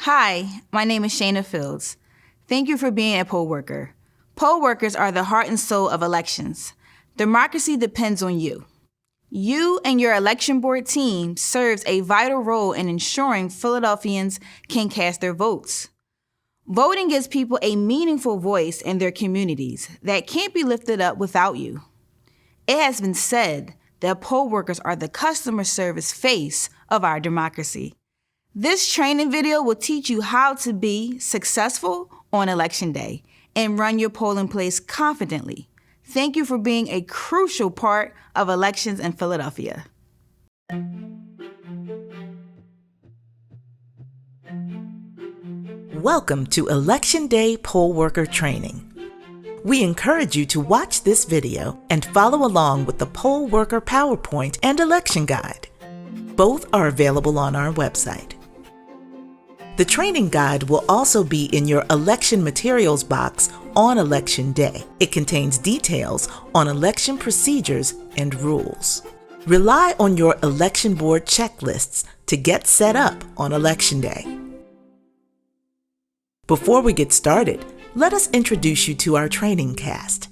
Hi, my name is Shayna Fields. Thank you for being a poll worker. Poll workers are the heart and soul of elections. Democracy depends on you. You and your election board team serves a vital role in ensuring Philadelphians can cast their votes. Voting gives people a meaningful voice in their communities that can't be lifted up without you. It has been said that poll workers are the customer service face of our democracy. This training video will teach you how to be successful on Election Day and run your polling place confidently. Thank you for being a crucial part of elections in Philadelphia. Welcome to Election Day Poll Worker Training. We encourage you to watch this video and follow along with the Poll Worker PowerPoint and Election Guide. Both are available on our website. The training guide will also be in your election materials box on Election Day. It contains details on election procedures and rules. Rely on your election board checklists to get set up on Election Day. Before we get started, let us introduce you to our training cast.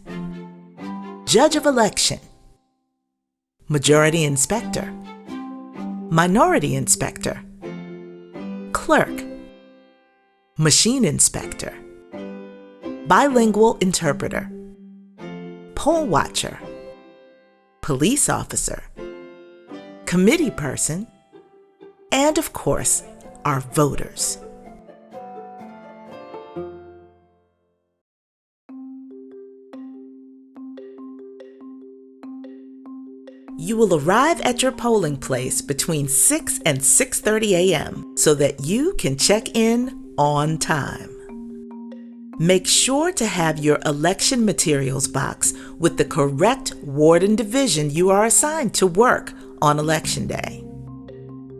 Judge of Election, Majority Inspector, Minority Inspector, Clerk, Machine Inspector, Bilingual Interpreter, Poll Watcher, Police Officer, Committee Person, and of course, our voters. You will arrive at your polling place between 6 and 6:30 a.m. so that you can check in on time. Make sure to have your election materials box with the correct ward and division you are assigned to work on Election Day.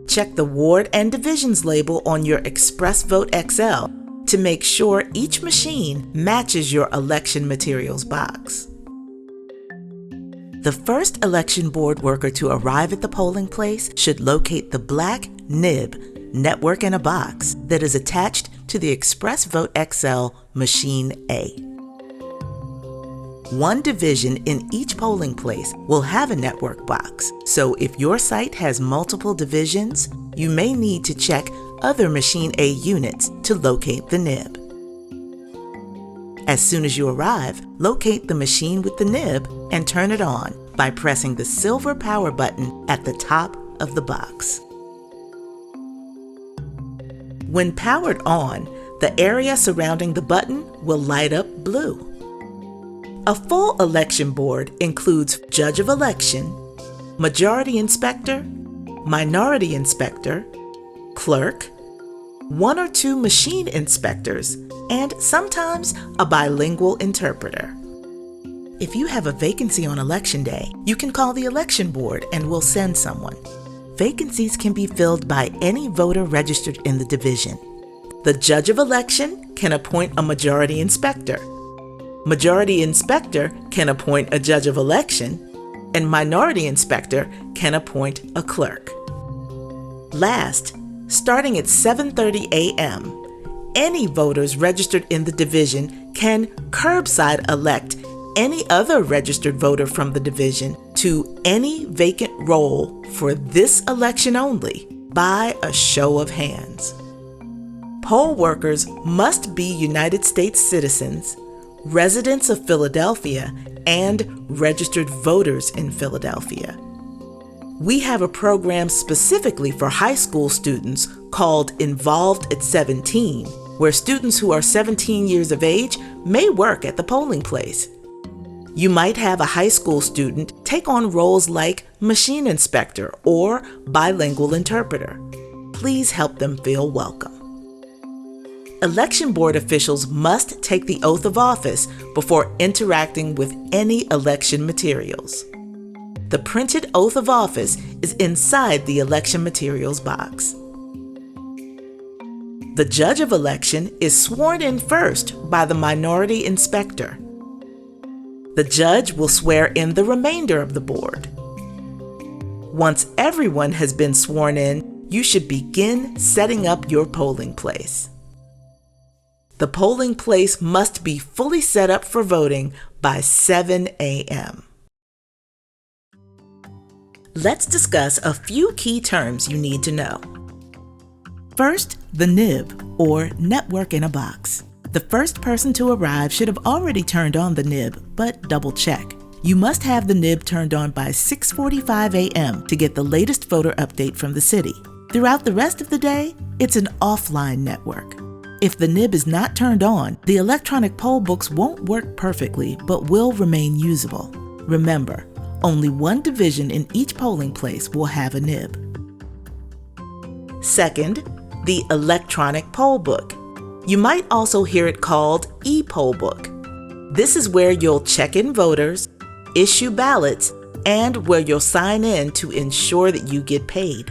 Check the ward and divisions label on your ExpressvoteXL to make sure each machine matches your election materials box. The first election board worker to arrive at the polling place should locate the black nib network in a box that is attached to the ExpressvoteXL Machine A. One division in each polling place will have a network box, so if your site has multiple divisions, you may need to check other Machine A units to locate the nib. As soon as you arrive, locate the machine with the nib and turn it on by pressing the silver power button at the top of the box. When powered on, the area surrounding the button will light up blue. A full election board includes Judge of Election, Majority Inspector, Minority Inspector, Clerk, one or two Machine Inspectors, and sometimes a bilingual interpreter. If you have a vacancy on Election Day, you can call the election board and we'll send someone. Vacancies can be filled by any voter registered in the division. The Judge of Election can appoint a Majority Inspector. Majority Inspector can appoint a Judge of Election, and Minority Inspector can appoint a Clerk. Last, starting at 7:30 a.m., any voters registered in the division can curbside elect any other registered voter from the division to any vacant role for this election only by a show of hands. Poll workers must be United States citizens, residents of Philadelphia, and registered voters in Philadelphia. We have a program specifically for high school students called Involved at 17, where students who are 17 years of age may work at the polling place. You might have a high school student take on roles like machine inspector or bilingual interpreter. Please help them feel welcome. Election board officials must take the oath of office before interacting with any election materials. The printed oath of office is inside the election materials box. The Judge of Election is sworn in first by the Minority Inspector. The judge will swear in the remainder of the board. Once everyone has been sworn in, you should begin setting up your polling place. The polling place must be fully set up for voting by 7 a.m. Let's discuss a few key terms you need to know. First, the NIB, or Network in a Box. The first person to arrive should have already turned on the NIB, but double check. You must have the NIB turned on by 6:45 a.m. to get the latest voter update from the city. Throughout the rest of the day, it's an offline network. If the NIB is not turned on, the electronic poll books won't work perfectly, but will remain usable. Remember, only one division in each polling place will have a NIB. Second, the electronic poll book. You might also hear it called e-poll book. This is where you'll check in voters, issue ballots, and where you'll sign in to ensure that you get paid.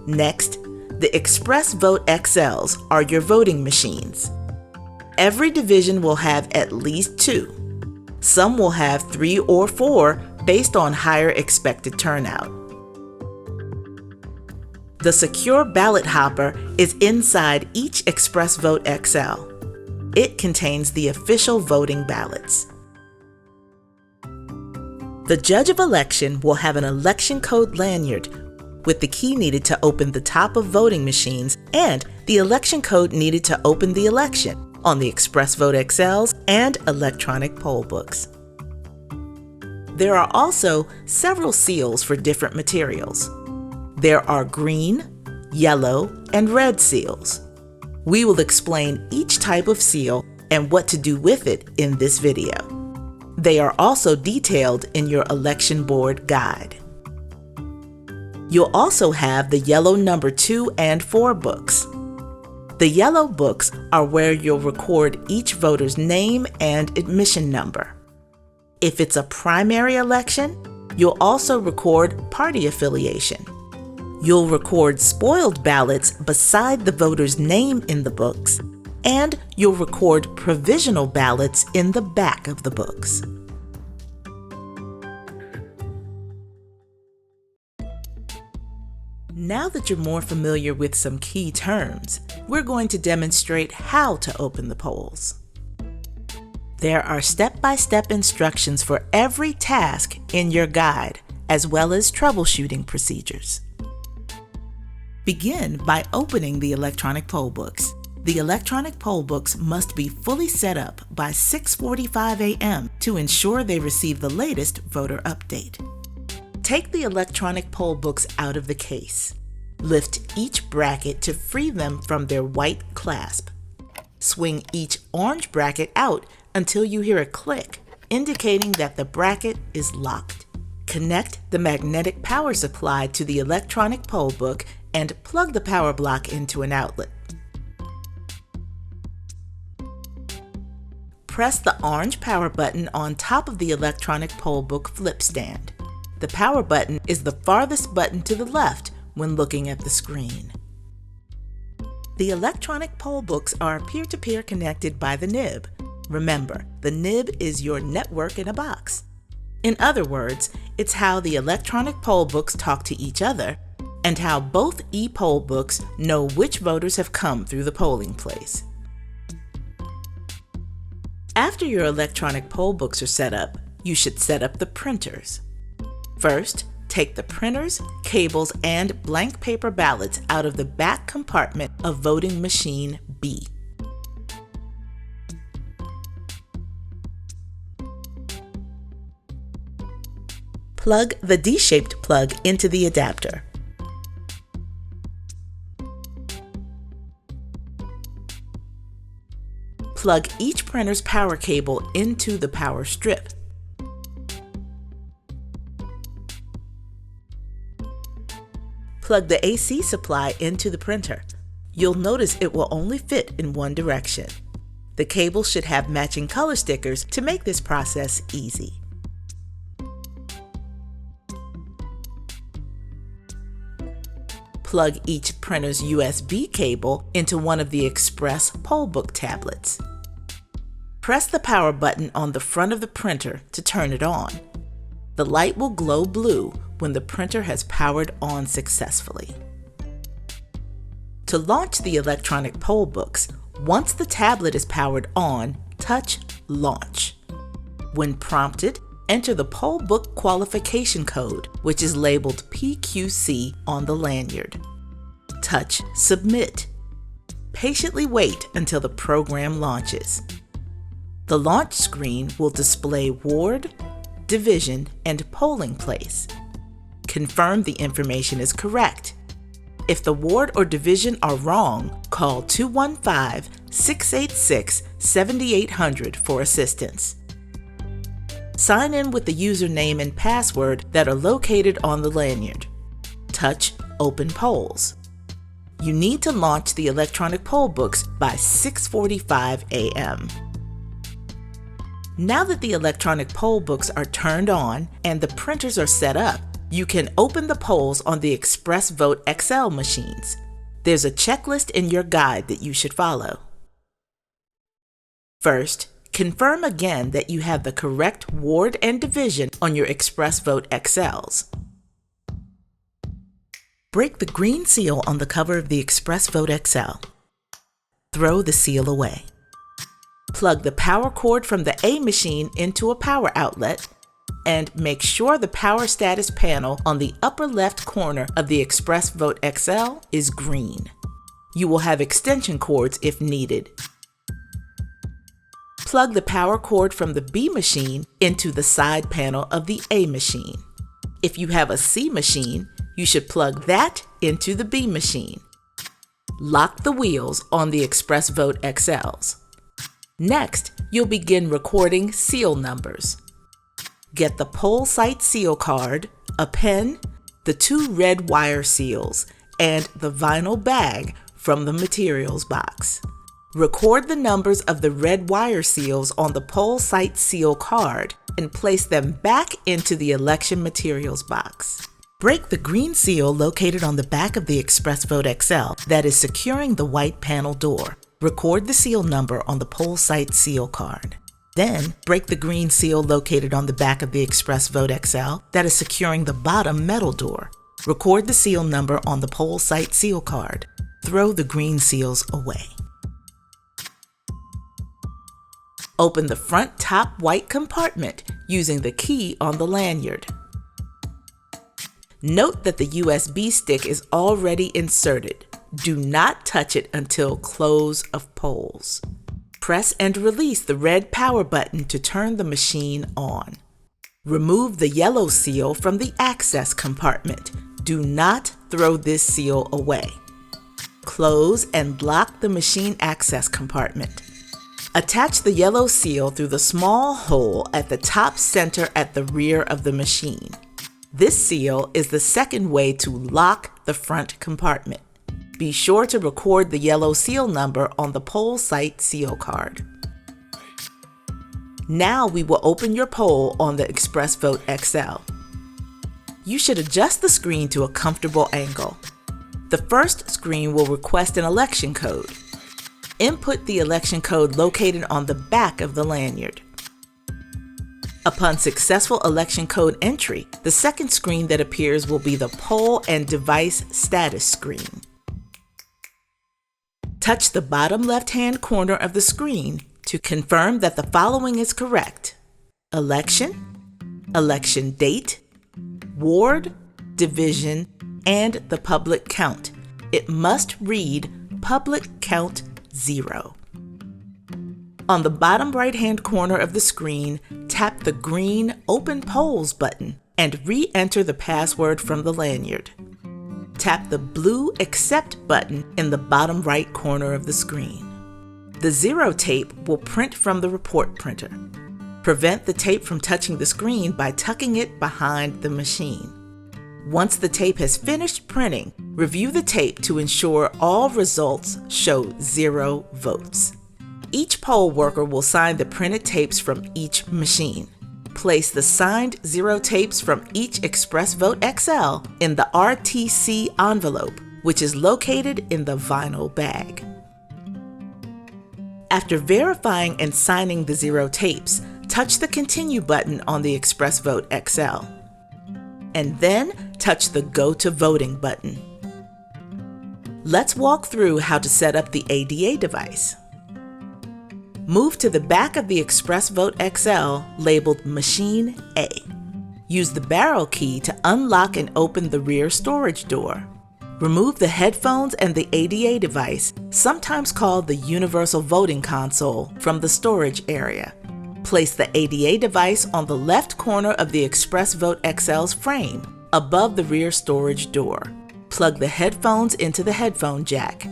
Next, the ExpressvoteXLs are your voting machines. Every division will have at least 2. Some will have 3 or 4 based on higher expected turnout. The secure ballot hopper is inside each ExpressvoteXL. It contains the official voting ballots. The judge of election will have an election code lanyard with the key needed to open the top of voting machines and the election code needed to open the election on the ExpressvoteXLs and electronic poll books. There are also several seals for different materials. There are green, yellow, and red seals. We will explain each type of seal and what to do with it in this video. They are also detailed in your election board guide. You'll also have the yellow number 2 and 4 books. The yellow books are where you'll record each voter's name and admission number. If it's a primary election, you'll also record party affiliation. You'll record spoiled ballots beside the voter's name in the books, and you'll record provisional ballots in the back of the books. Now that you're more familiar with some key terms, we're going to demonstrate how to open the polls. There are step-by-step instructions for every task in your guide, as well as troubleshooting procedures. Begin by opening the electronic poll books. The electronic poll books must be fully set up by 6:45 a.m. to ensure they receive the latest voter update. Take the electronic poll books out of the case. Lift each bracket to free them from their white clasp. Swing each orange bracket out until you hear a click, indicating that the bracket is locked. Connect the magnetic power supply to the electronic poll book and plug the power block into an outlet. Press the orange power button on top of the electronic poll book flip stand. The power button is the farthest button to the left when looking at the screen. The electronic poll books are peer-to-peer connected by the NIB. Remember, the NIB is your network in a box. In other words, it's how the electronic poll books talk to each other and how both e-poll books know which voters have come through the polling place. After your electronic poll books are set up, you should set up the printers. First, take the printers, cables, and blank paper ballots out of the back compartment of voting machine B. Plug the D-shaped plug into the adapter. Plug each printer's power cable into the power strip. Plug the AC supply into the printer. You'll notice it will only fit in one direction. The cable should have matching color stickers to make this process easy. Plug each printer's USB cable into one of the Express Pollbook tablets. Press the power button on the front of the printer to turn it on. The light will glow blue when the printer has powered on successfully. To launch the electronic Pollbooks, once the tablet is powered on, touch Launch. When prompted, enter the Pollbook qualification code, which is labeled PQC on the lanyard. Touch Submit. Patiently wait until the program launches. The launch screen will display ward, division, and polling place. Confirm the information is correct. If the ward or division are wrong, call 215-686-7800 for assistance. Sign in with the username and password that are located on the lanyard. Touch Open Polls. You need to launch the electronic Pollbooks by 6:45 a.m. Now that the electronic Pollbooks are turned on and the printers are set up, you can open the polls on the ExpressvoteXL machines. There's a checklist in your guide that you should follow. First, confirm again that you have the correct ward and division on your ExpressvoteXLs. Break the green seal on the cover of the ExpressvoteXL. Throw the seal away. Plug the power cord from the A machine into a power outlet and make sure the power status panel on the upper left corner of the ExpressvoteXL is green. You will have extension cords if needed. Plug the power cord from the B machine into the side panel of the A machine. If you have a C machine, you should plug that into the B machine. Lock the wheels on the ExpressvoteXLs. Next, you'll begin recording seal numbers. Get the poll site seal card, a pen, the 2 red wire seals, and the vinyl bag from the materials box. Record the numbers of the red wire seals on the poll site seal card and place them back into the election materials box. Break the green seal located on the back of the ExpressvoteXL that is securing the white panel door. Record the seal number on the poll site seal card. Then, break the green seal located on the back of the ExpressvoteXL that is securing the bottom metal door. Record the seal number on the poll site seal card. Throw the green seals away. Open the front top white compartment using the key on the lanyard. Note that the USB stick is already inserted. Do not touch it until close of polls. Press and release the red power button to turn the machine on. Remove the yellow seal from the access compartment. Do not throw this seal away. Close and lock the machine access compartment. Attach the yellow seal through the small hole at the top center at the rear of the machine. This seal is the second way to lock the front compartment. Be sure to record the yellow seal number on the poll site seal card. Now we will open your poll on the ExpressvoteXL. You should adjust the screen to a comfortable angle. The first screen will request an election code. Input the election code located on the back of the lanyard. Upon successful election code entry, the second screen that appears will be the poll and device status screen. Touch the bottom left-hand corner of the screen to confirm that the following is correct: election, election date, ward, division, and the public count. It must read public count 0. On the bottom right-hand corner of the screen, tap the green Open Polls button and re-enter the password from the lanyard. Tap the blue Accept button in the bottom right corner of the screen. The 0 tape will print from the report printer. Prevent the tape from touching the screen by tucking it behind the machine. Once the tape has finished printing, review the tape to ensure all results show 0 votes. Each poll worker will sign the printed tapes from each machine. Place the signed 0 tapes from each ExpressvoteXL in the RTC envelope, which is located in the vinyl bag. After verifying and signing the 0 tapes, touch the Continue button on the ExpressvoteXL. and then touch the Go to Voting button. Let's walk through how to set up the ADA device. Move to the back of the ExpressvoteXL labeled Machine A. Use the barrel key to unlock and open the rear storage door. Remove the headphones and the ADA device, sometimes called the Universal Voting Console, from the storage area. Place the ADA device on the left corner of the ExpressvoteXL's frame, above the rear storage door. Plug the headphones into the headphone jack.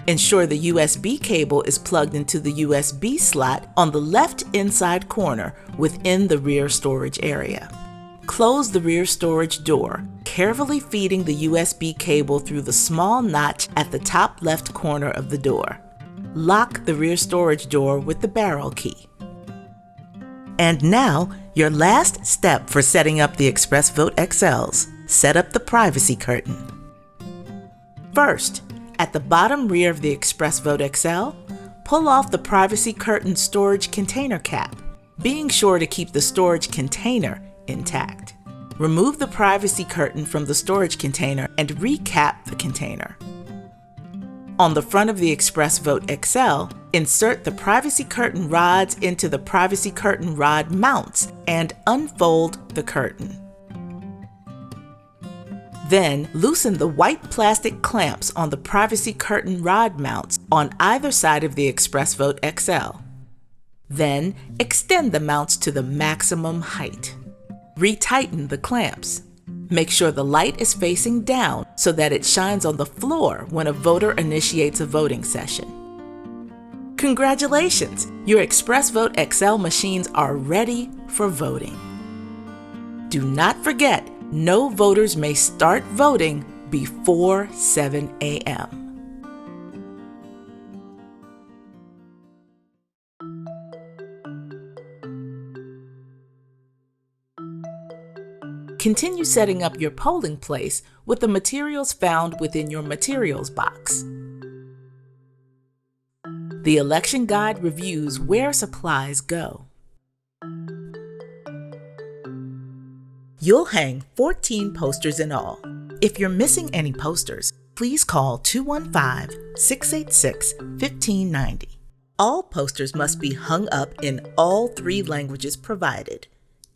Ensure the USB cable is plugged into the USB slot on the left inside corner within the rear storage area. Close the rear storage door, carefully feeding the USB cable through the small notch at the top left corner of the door. Lock the rear storage door with the barrel key. And now, your last step for setting up the ExpressvoteXLs. Set up the privacy curtain. First, at the bottom rear of the ExpressvoteXL, pull off the privacy curtain storage container cap, being sure to keep the storage container intact. Remove the privacy curtain from the storage container and recap the container. On the front of the ExpressvoteXL, insert the privacy curtain rods into the privacy curtain rod mounts and unfold the curtain. Then, loosen the white plastic clamps on the privacy curtain rod mounts on either side of the ExpressvoteXL. Then, extend the mounts to the maximum height. Retighten the clamps. Make sure the light is facing down so that it shines on the floor when a voter initiates a voting session. Congratulations! Your ExpressvoteXL machines are ready for voting. Do not forget, no voters may start voting before 7 a.m. Continue setting up your polling place with the materials found within your materials box. The election guide reviews where supplies go. You'll hang 14 posters in all. If you're missing any posters, please call 215-686-1590. All posters must be hung up in all 3 languages provided: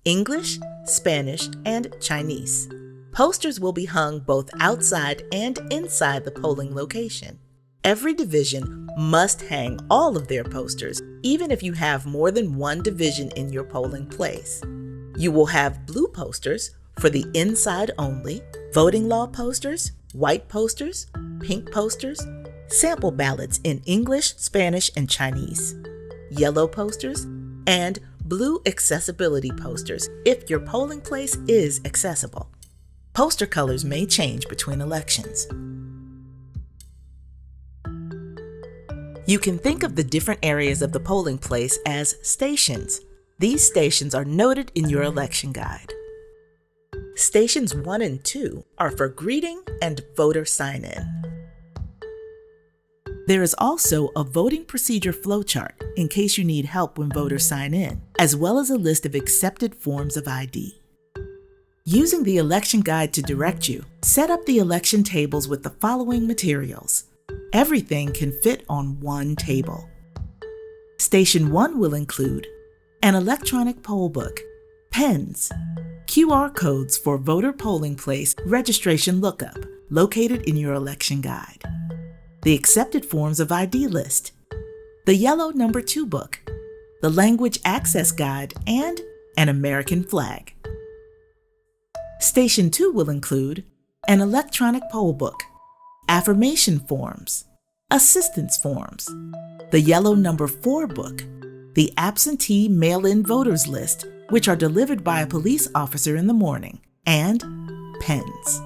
English, Spanish, and Chinese. Posters will be hung both outside and inside the polling location. Every division must hang all of their posters, even if you have more than one division in your polling place. You will have blue posters for the inside only, voting law posters, white posters, pink posters, sample ballots in English, Spanish, and Chinese, yellow posters, and blue accessibility posters if your polling place is accessible. Poster colors may change between elections. You can think of the different areas of the polling place as stations. These stations are noted in your election guide. Stations 1 and 2 are for greeting and voter sign-in. There is also a voting procedure flowchart in case you need help when voters sign in, as well as a list of accepted forms of ID. Using the election guide to direct you, set up the election tables with the following materials. Everything can fit on one table. Station 1 will include an electronic poll book, pens, QR codes for voter polling place registration lookup located in your election guide, the accepted forms of ID list, the yellow number 2 book, the language access guide, and an American flag. Station 2 will include an electronic poll book, affirmation forms, assistance forms, the yellow number 4 book, the absentee mail-in voters list, which are delivered by a police officer in the morning, and pens.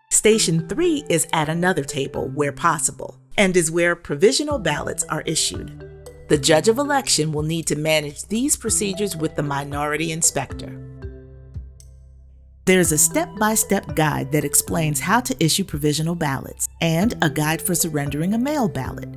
Station 3 is at another table where possible, and is where provisional ballots are issued. The judge of election will need to manage these procedures with the minority inspector. There's a step-by-step guide that explains how to issue provisional ballots and a guide for surrendering a mail ballot.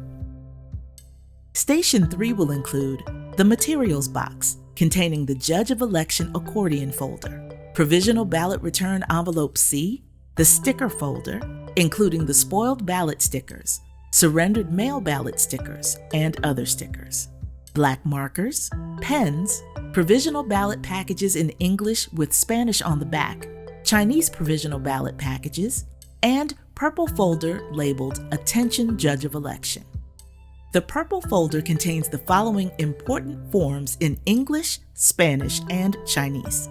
Station 3 will include the materials box, containing the Judge of Election accordion folder, Provisional Ballot Return Envelope C, the sticker folder, including the spoiled ballot stickers, surrendered mail ballot stickers, and other stickers, black markers, pens, provisional ballot packages in English with Spanish on the back, Chinese provisional ballot packages, and purple folder labeled Attention Judge of Election. The purple folder contains the following important forms in English, Spanish, and Chinese: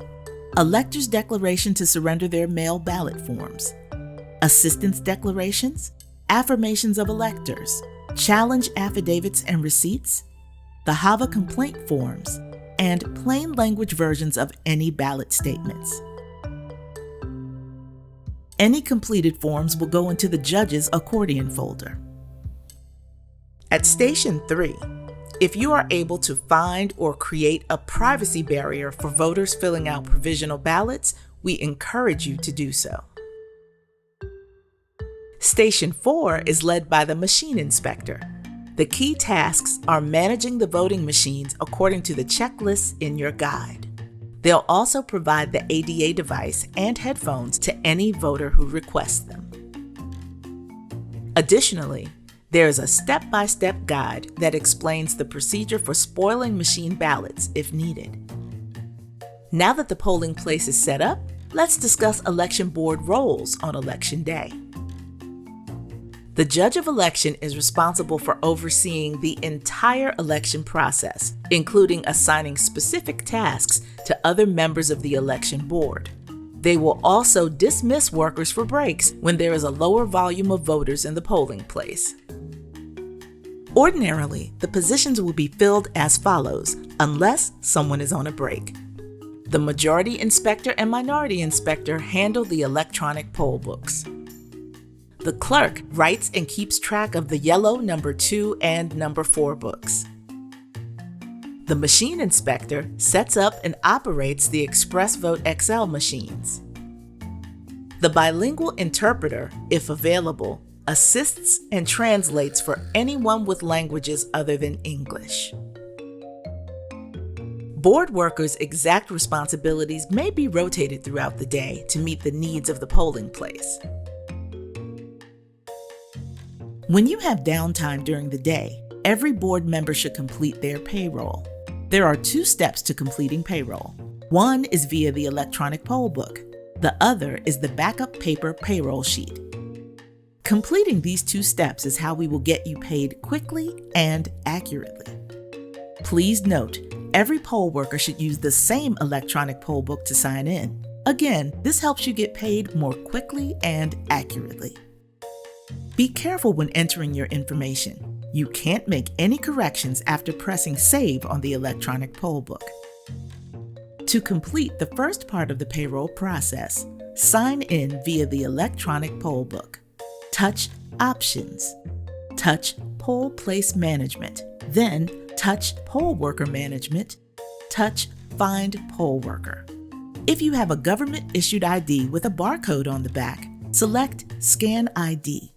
electors' declaration to surrender their mail ballot forms, assistance declarations, affirmations of electors, challenge affidavits and receipts, the HAVA complaint forms, and plain language versions of any ballot statements. Any completed forms will go into the judge's accordion folder. At Station 3, if you are able to find or create a privacy barrier for voters filling out provisional ballots, we encourage you to do so. Station 4 is led by the machine inspector. The key tasks are managing the voting machines according to the checklists in your guide. They'll also provide the ADA device and headphones to any voter who requests them. Additionally, there is a step-by-step guide that explains the procedure for spoiling machine ballots if needed. Now that the polling place is set up, let's discuss election board roles on Election Day. The Judge of Election is responsible for overseeing the entire election process, including assigning specific tasks to other members of the election board. They will also dismiss workers for breaks when there is a lower volume of voters in the polling place. Ordinarily, the positions will be filled as follows, unless someone is on a break. The majority inspector and minority inspector handle the electronic poll books. The clerk writes and keeps track of the yellow number 2 and number 4 books. The machine inspector sets up and operates the ExpressvoteXL machines. The bilingual interpreter, if available, assists and translates for anyone with languages other than English. Board workers' exact responsibilities may be rotated throughout the day to meet the needs of the polling place. When you have downtime during the day, every board member should complete their payroll. There are 2 steps to completing payroll. One is via the electronic poll book. The other is the backup paper payroll sheet. Completing these 2 steps is how we will get you paid quickly and accurately. Please note, every poll worker should use the same electronic poll book to sign in. Again, this helps you get paid more quickly and accurately. Be careful when entering your information. You can't make any corrections after pressing Save on the electronic poll book. To complete the first part of the payroll process, sign in via the electronic poll book. Touch Options. Touch Poll Place Management. Then touch Poll Worker Management. Touch Find Poll Worker. If you have a government-issued ID with a barcode on the back, select Scan ID.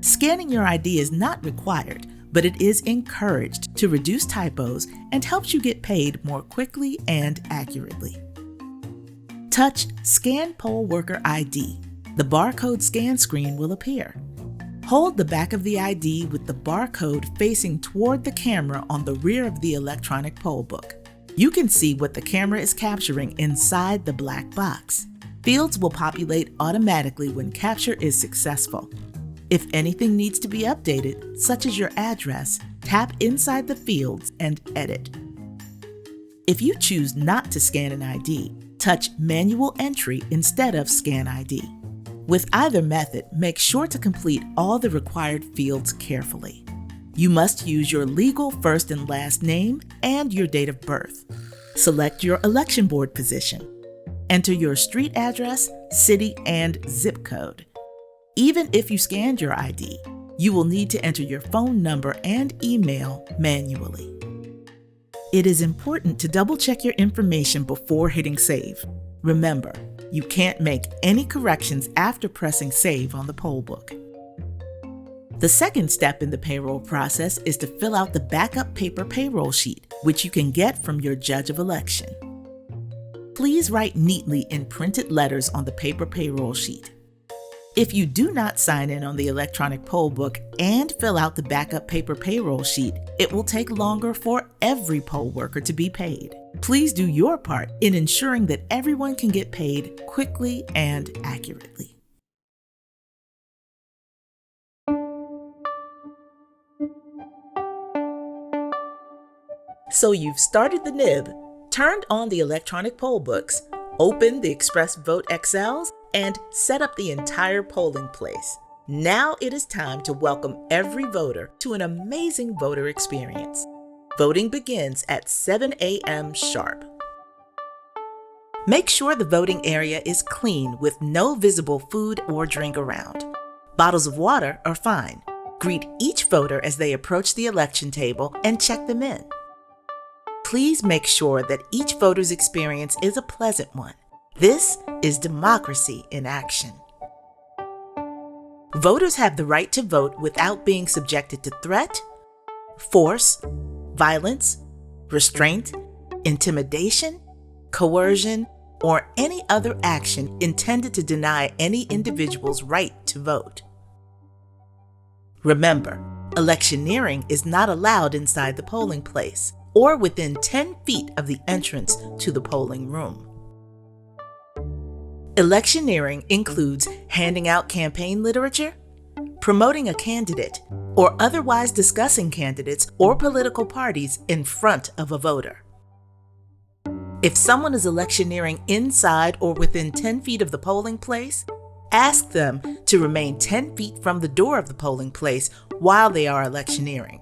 Scanning your ID is not required, but it is encouraged to reduce typos and helps you get paid more quickly and accurately. Touch Scan Poll Worker ID. The barcode scan screen will appear. Hold the back of the ID with the barcode facing toward the camera on the rear of the electronic poll book. You can see what the camera is capturing inside the black box. Fields will populate automatically when capture is successful. If anything needs to be updated, such as your address, tap inside the fields and edit. If you choose not to scan an ID, touch Manual Entry instead of Scan ID. With either method, make sure to complete all the required fields carefully. You must use your legal first and last name and your date of birth. Select your election board position. Enter your street address, city, and zip code. Even if you scanned your ID, you will need to enter your phone number and email manually. It is important to double-check your information before hitting save. Remember, you can't make any corrections after pressing save on the poll book. The second step in the payroll process is to fill out the backup paper payroll sheet which you can get from your judge of election. Please write neatly in printed letters on the paper payroll sheet. If you do not sign in on the electronic poll book and fill out the backup paper payroll sheet, it will take longer for every poll worker to be paid. Please do your part in ensuring that everyone can get paid quickly and accurately. So you've started the nib, turned on the electronic poll books, opened the ExpressvoteXLs, and set up the entire polling place. Now it is time to welcome every voter to an amazing voter experience. Voting begins at 7 a.m. sharp. Make sure the voting area is clean with no visible food or drink around. Bottles of water are fine. Greet each voter as they approach the election table and check them in. Please make sure that each voter's experience is a pleasant one. This is democracy in action. Voters have the right to vote without being subjected to threat, force, violence, restraint, intimidation, coercion, or any other action intended to deny any individual's right to vote. Remember, electioneering is not allowed inside the polling place or within 10 feet of the entrance to the polling room. Electioneering includes handing out campaign literature, promoting a candidate, or otherwise discussing candidates or political parties in front of a voter. If someone is electioneering inside or within 10 feet of the polling place, ask them to remain 10 feet from the door of the polling place while they are electioneering.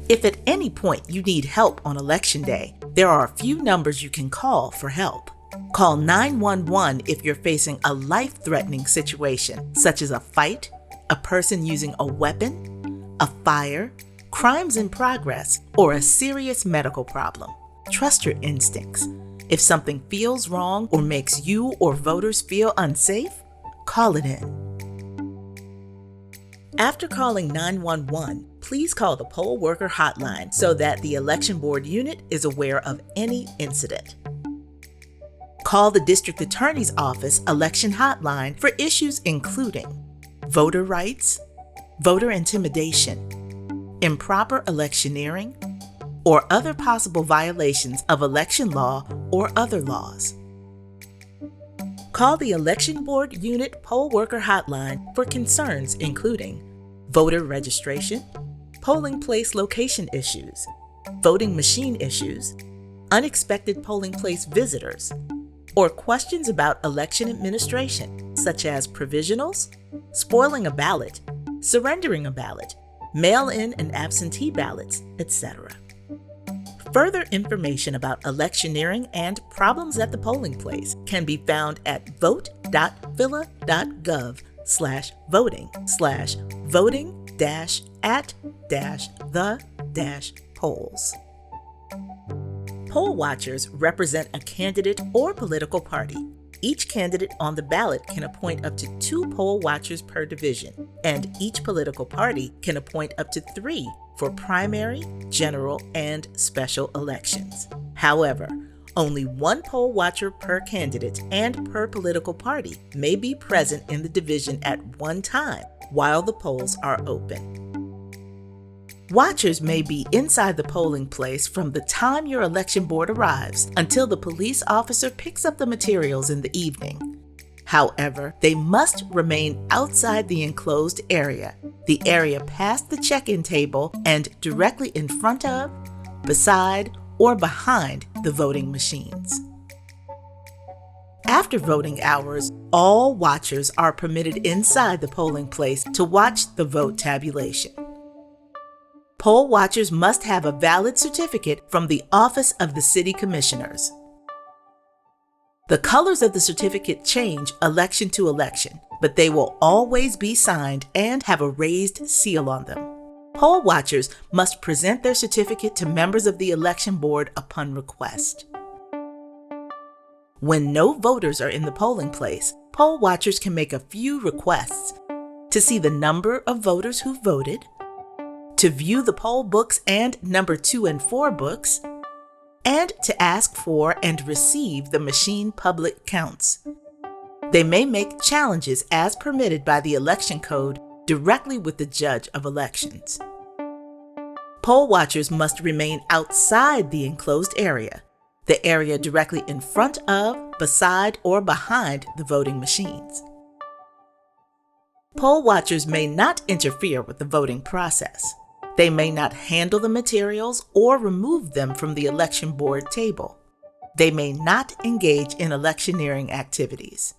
If at any point you need help on Election Day, there are a few numbers you can call for help. Call 911 if you're facing a life-threatening situation, such as a fight, a person using a weapon, a fire, crimes in progress, or a serious medical problem. Trust your instincts. If something feels wrong or makes you or voters feel unsafe, call it in. After calling 911, please call the poll worker hotline so that the election board unit is aware of any incident. Call the district attorney's office election hotline for issues including voter rights, voter intimidation, improper electioneering, or other possible violations of election law or other laws. Call the election board unit poll worker hotline for concerns including voter registration, polling place location issues, voting machine issues, unexpected polling place visitors, or questions about election administration, such as provisionals, spoiling a ballot, surrendering a ballot, mail-in and absentee ballots, etc. Further information about electioneering and problems at the polling place can be found at vote.phila.gov/voting-at-the-polls. Poll watchers represent a candidate or political party. Each candidate on the ballot can appoint up to 2 poll watchers per division, and each political party can appoint up to 3 for primary, general, and special elections. However, only 1 poll watcher per candidate and per political party may be present in the division at one time while the polls are open. Watchers may be inside the polling place from the time your election board arrives until the police officer picks up the materials in the evening. However, they must remain outside the enclosed area, the area past the check-in table and directly in front of, beside, or behind the voting machines. After voting hours, all watchers are permitted inside the polling place to watch the vote tabulation. Poll watchers must have a valid certificate from the Office of the City Commissioners. The colors of the certificate change election to election, but they will always be signed and have a raised seal on them. Poll watchers must present their certificate to members of the election board upon request. When no voters are in the polling place, poll watchers can make a few requests to see the number of voters who voted, to view the poll books and number 2 and 4 books, and to ask for and receive the machine public counts. They may make challenges as permitted by the election code directly with the judge of elections. Poll watchers must remain outside the enclosed area, the area directly in front of, beside, or behind the voting machines. Poll watchers may not interfere with the voting process. They may not handle the materials or remove them from the election board table. They may not engage in electioneering activities.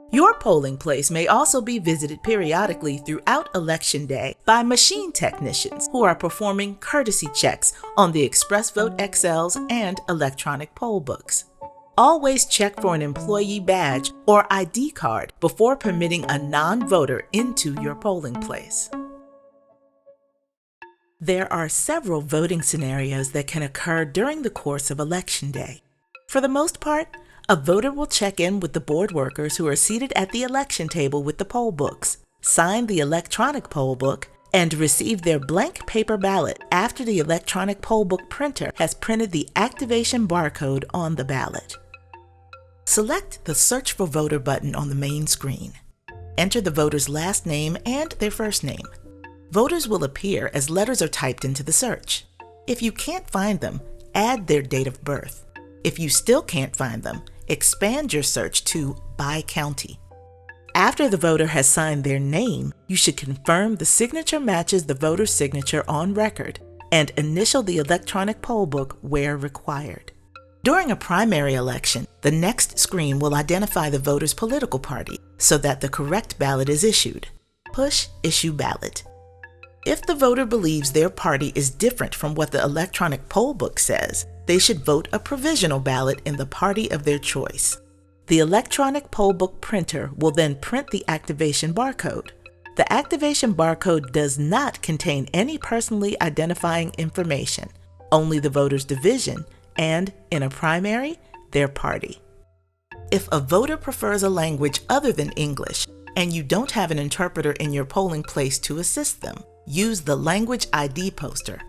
Your polling place may also be visited periodically throughout Election Day by machine technicians who are performing courtesy checks on the ExpressvoteXLs and electronic poll books. Always check for an employee badge or ID card before permitting a non-voter into your polling place. There are several voting scenarios that can occur during the course of Election Day. For the most part, a voter will check in with the board workers who are seated at the election table with the poll books, sign the electronic poll book, and receive their blank paper ballot after the electronic poll book printer has printed the activation barcode on the ballot. Select the Search for Voter button on the main screen. Enter the voter's last name and their first name. Voters will appear as letters are typed into the search. If you can't find them, add their date of birth. If you still can't find them, expand your search to by county. After the voter has signed their name, you should confirm the signature matches the voter's signature on record and initial the electronic poll book where required. During a primary election, the next screen will identify the voter's political party so that the correct ballot is issued. Push Issue Ballot. If the voter believes their party is different from what the electronic poll book says, they should vote a provisional ballot in the party of their choice. The electronic poll book printer will then print the activation barcode. The activation barcode does not contain any personally identifying information, only the voter's division and, in a primary, their party. If a voter prefers a language other than English and you don't have an interpreter in your polling place to assist them, use the Language ID poster.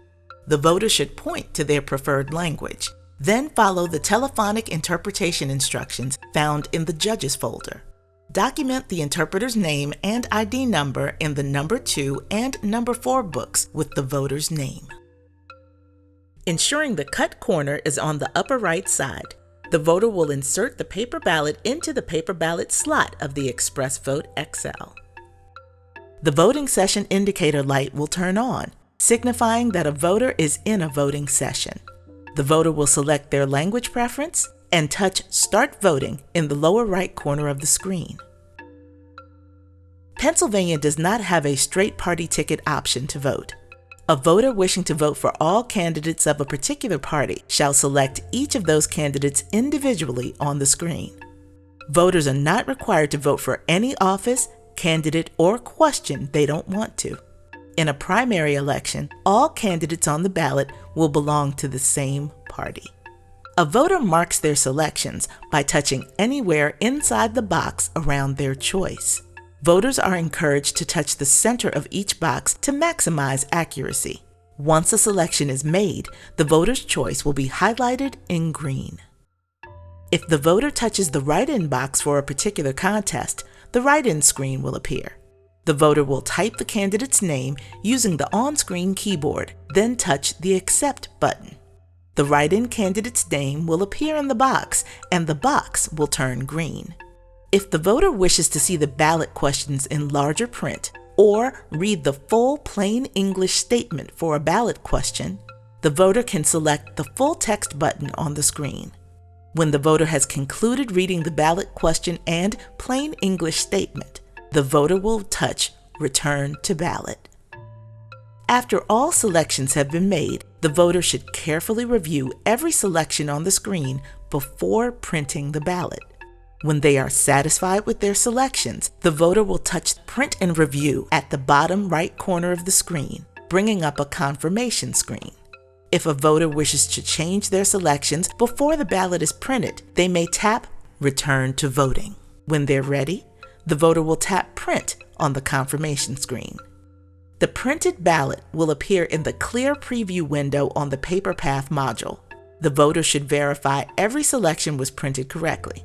The voter should point to their preferred language, then follow the telephonic interpretation instructions found in the Judges folder. Document the interpreter's name and ID number in the number 2 and number 4 books with the voter's name. Ensuring the cut corner is on the upper right side, the voter will insert the paper ballot into the paper ballot slot of the ExpressvoteXL. The voting session indicator light will turn on, signifying that a voter is in a voting session. The voter will select their language preference and touch Start Voting in the lower right corner of the screen. Pennsylvania does not have a straight party ticket option to vote. A voter wishing to vote for all candidates of a particular party shall select each of those candidates individually on the screen. Voters are not required to vote for any office, candidate, or question they don't want to. In a primary election, all candidates on the ballot will belong to the same party. A voter marks their selections by touching anywhere inside the box around their choice. Voters are encouraged to touch the center of each box to maximize accuracy. Once a selection is made, the voter's choice will be highlighted in green. If the voter touches the write-in box for a particular contest, the write-in screen will appear. The voter will type the candidate's name using the on-screen keyboard, then touch the Accept button. The write-in candidate's name will appear in the box, and the box will turn green. If the voter wishes to see the ballot questions in larger print or read the full plain English statement for a ballot question, the voter can select the full text button on the screen. When the voter has concluded reading the ballot question and plain English statement, the voter will touch Return to Ballot. After all selections have been made, the voter should carefully review every selection on the screen before printing the ballot. When they are satisfied with their selections, the voter will touch Print and Review at the bottom right corner of the screen, bringing up a confirmation screen. If a voter wishes to change their selections before the ballot is printed, they may tap Return to Voting. When they're ready, the voter will tap Print on the confirmation screen. The printed ballot will appear in the clear preview window on the Paper Path module. The voter should verify every selection was printed correctly.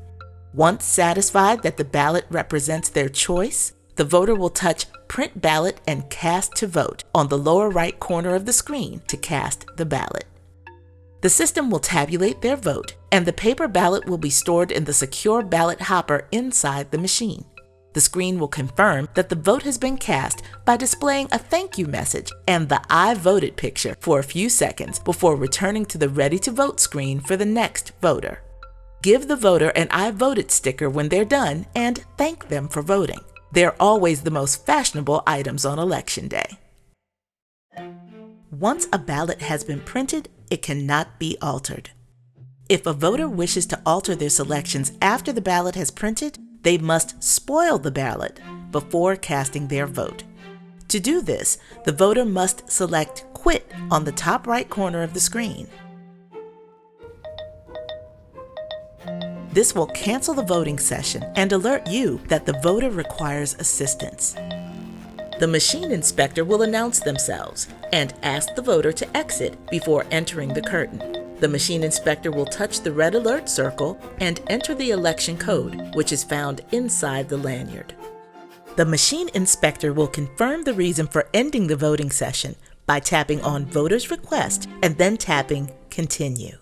Once satisfied that the ballot represents their choice, the voter will touch Print Ballot and Cast to Vote on the lower right corner of the screen to cast the ballot. The system will tabulate their vote, and the paper ballot will be stored in the secure ballot hopper inside the machine. The screen will confirm that the vote has been cast by displaying a thank you message and the I voted picture for a few seconds before returning to the Ready to Vote screen for the next voter. Give the voter an I voted sticker when they're done and thank them for voting. They're always the most fashionable items on Election Day. Once a ballot has been printed, it cannot be altered. If a voter wishes to alter their selections after the ballot has printed, they must spoil the ballot before casting their vote. To do this, the voter must select Quit on the top right corner of the screen. This will cancel the voting session and alert you that the voter requires assistance. The machine inspector will announce themselves and ask the voter to exit before entering the curtain. The machine inspector will touch the red alert circle and enter the election code, which is found inside the lanyard. The machine inspector will confirm the reason for ending the voting session by tapping on Voter's Request and then tapping Continue.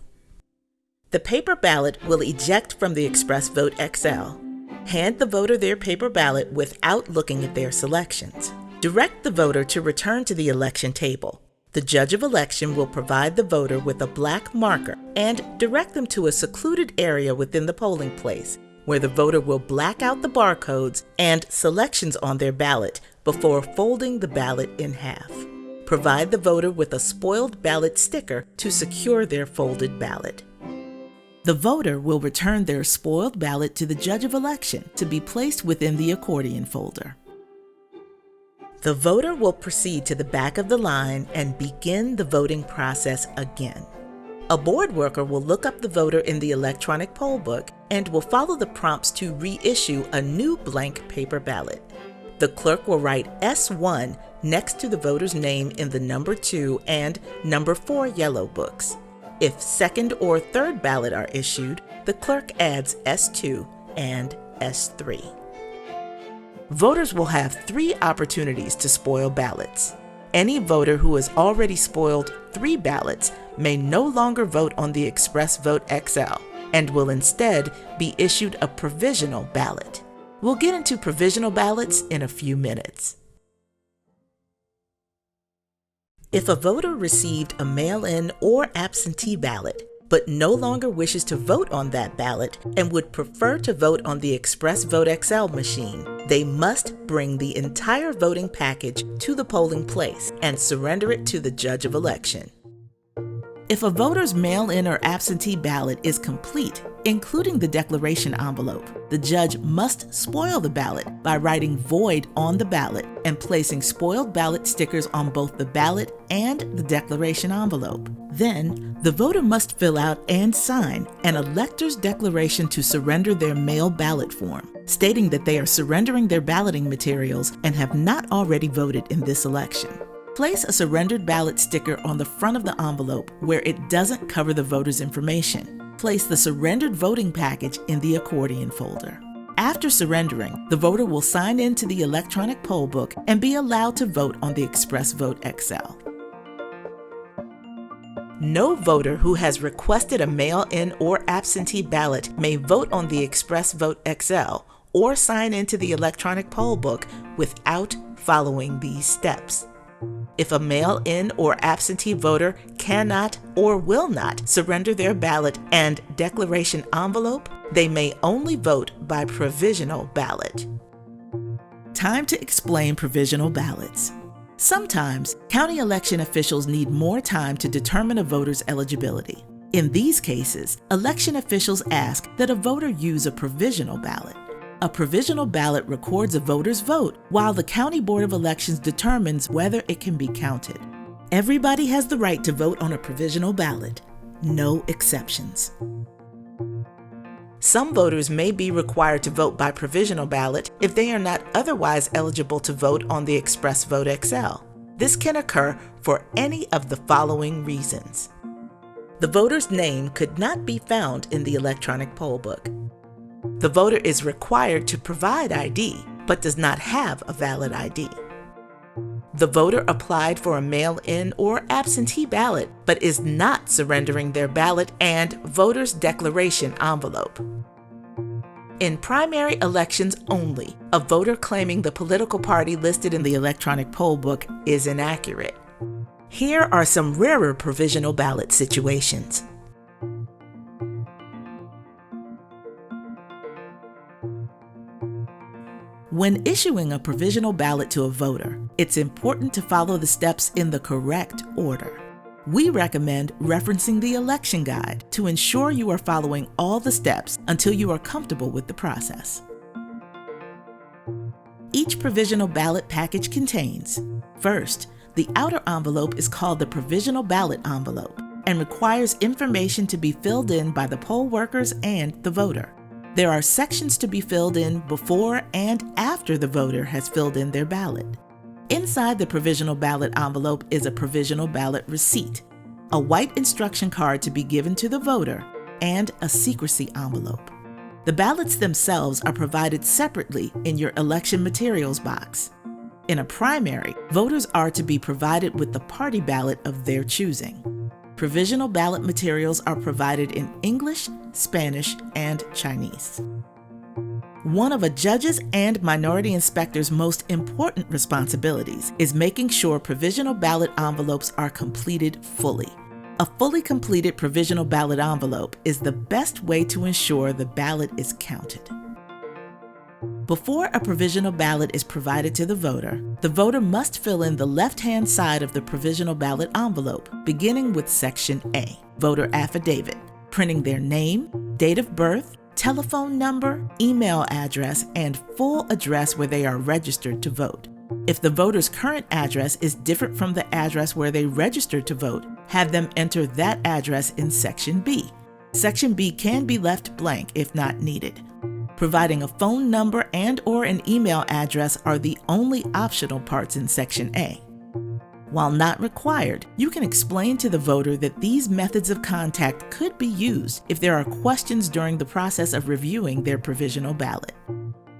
The paper ballot will eject from the ExpressvoteXL. Hand the voter their paper ballot without looking at their selections. Direct the voter to return to the election table. The judge of election will provide the voter with a black marker and direct them to a secluded area within the polling place, where the voter will black out the barcodes and selections on their ballot before folding the ballot in half. Provide the voter with a spoiled ballot sticker to secure their folded ballot. The voter will return their spoiled ballot to the judge of election to be placed within the accordion folder. The voter will proceed to the back of the line and begin the voting process again. A board worker will look up the voter in the electronic poll book and will follow the prompts to reissue a new blank paper ballot. The clerk will write S1 next to the voter's name in the number 2 and number 4 yellow books. If second or third ballot are issued, the clerk adds S2 and S3. Voters will have 3 opportunities to spoil ballots. Any voter who has already spoiled 3 ballots may no longer vote on the ExpressvoteXL and will instead be issued a provisional ballot. We'll get into provisional ballots in a few minutes. If a voter received a mail-in or absentee ballot, but no longer wishes to vote on that ballot and would prefer to vote on the ExpressvoteXL machine, they must bring the entire voting package to the polling place and surrender it to the judge of election. If a voter's mail-in or absentee ballot is complete, including the declaration envelope, the judge must spoil the ballot by writing void on the ballot and placing spoiled ballot stickers on both the ballot and the declaration envelope. Then, the voter must fill out and sign an elector's declaration to surrender their mail ballot form, stating that they are surrendering their balloting materials and have not already voted in this election. Place a surrendered ballot sticker on the front of the envelope where it doesn't cover the voter's information. Place the surrendered voting package in the accordion folder. After surrendering, the voter will sign in to the electronic poll book and be allowed to vote on the ExpressvoteXL. No voter who has requested a mail-in or absentee ballot may vote on the ExpressvoteXL or sign into the electronic poll book without following these steps. If a mail-in or absentee voter cannot or will not surrender their ballot and declaration envelope, they may only vote by provisional ballot. Time to explain provisional ballots. Sometimes, county election officials need more time to determine a voter's eligibility. In these cases, election officials ask that a voter use a provisional ballot. A provisional ballot records a voter's vote while the County Board of Elections determines whether it can be counted. Everybody has the right to vote on a provisional ballot. No exceptions. Some voters may be required to vote by provisional ballot if they are not otherwise eligible to vote on the ExpressvoteXL. This can occur for any of the following reasons. The voter's name could not be found in the electronic poll book. The voter is required to provide ID, but does not have a valid ID. The voter applied for a mail-in or absentee ballot, but is not surrendering their ballot and voter's declaration envelope. In primary elections only, a voter claiming the political party listed in the electronic poll book is inaccurate. Here are some rarer provisional ballot situations. When issuing a provisional ballot to a voter, it's important to follow the steps in the correct order. We recommend referencing the election guide to ensure you are following all the steps until you are comfortable with the process. Each provisional ballot package contains, first, the outer envelope is called the provisional ballot envelope and requires information to be filled in by the poll workers and the voter. There are sections to be filled in before and after the voter has filled in their ballot. Inside the provisional ballot envelope is a provisional ballot receipt, a white instruction card to be given to the voter, and a secrecy envelope. The ballots themselves are provided separately in your election materials box. In a primary, voters are to be provided with the party ballot of their choosing. Provisional ballot materials are provided in English, Spanish, and Chinese. One of a judge's and minority inspector's most important responsibilities is making sure provisional ballot envelopes are completed fully. A fully completed provisional ballot envelope is the best way to ensure the ballot is counted. Before a provisional ballot is provided to the voter must fill in the left-hand side of the provisional ballot envelope, beginning with Section A, Voter Affidavit, printing their name, date of birth, telephone number, email address, and full address where they are registered to vote. If the voter's current address is different from the address where they registered to vote, have them enter that address in Section B. Section B can be left blank if not needed. Providing a phone number and/or an email address are the only optional parts in Section A. While not required, you can explain to the voter that these methods of contact could be used if there are questions during the process of reviewing their provisional ballot.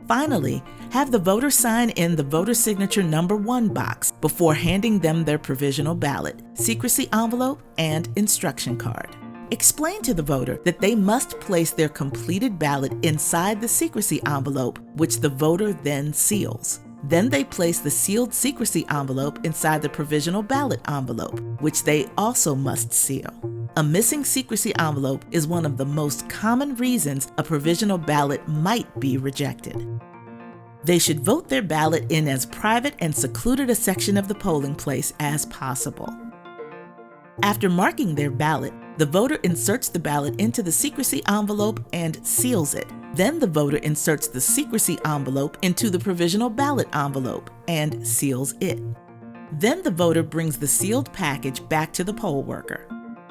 Finally, have the voter sign in the voter signature number 1 box before handing them their provisional ballot, secrecy envelope, and instruction card. Explain to the voter that they must place their completed ballot inside the secrecy envelope, which the voter then seals. Then they place the sealed secrecy envelope inside the provisional ballot envelope, which they also must seal. A missing secrecy envelope is one of the most common reasons a provisional ballot might be rejected. They should vote their ballot in as private and secluded a section of the polling place as possible. After marking their ballot, the voter inserts the ballot into the secrecy envelope and seals it. Then the voter inserts the secrecy envelope into the provisional ballot envelope and seals it. Then the voter brings the sealed package back to the poll worker.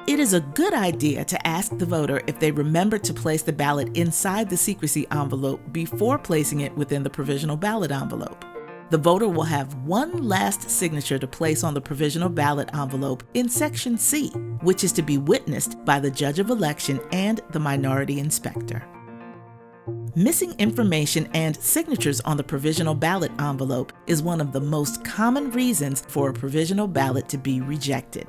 It is a good idea to ask the voter if they remember to place the ballot inside the secrecy envelope before placing it within the provisional ballot envelope. The voter will have one last signature to place on the provisional ballot envelope in Section C, which is to be witnessed by the judge of election and the minority inspector. Missing information and signatures on the provisional ballot envelope is one of the most common reasons for a provisional ballot to be rejected.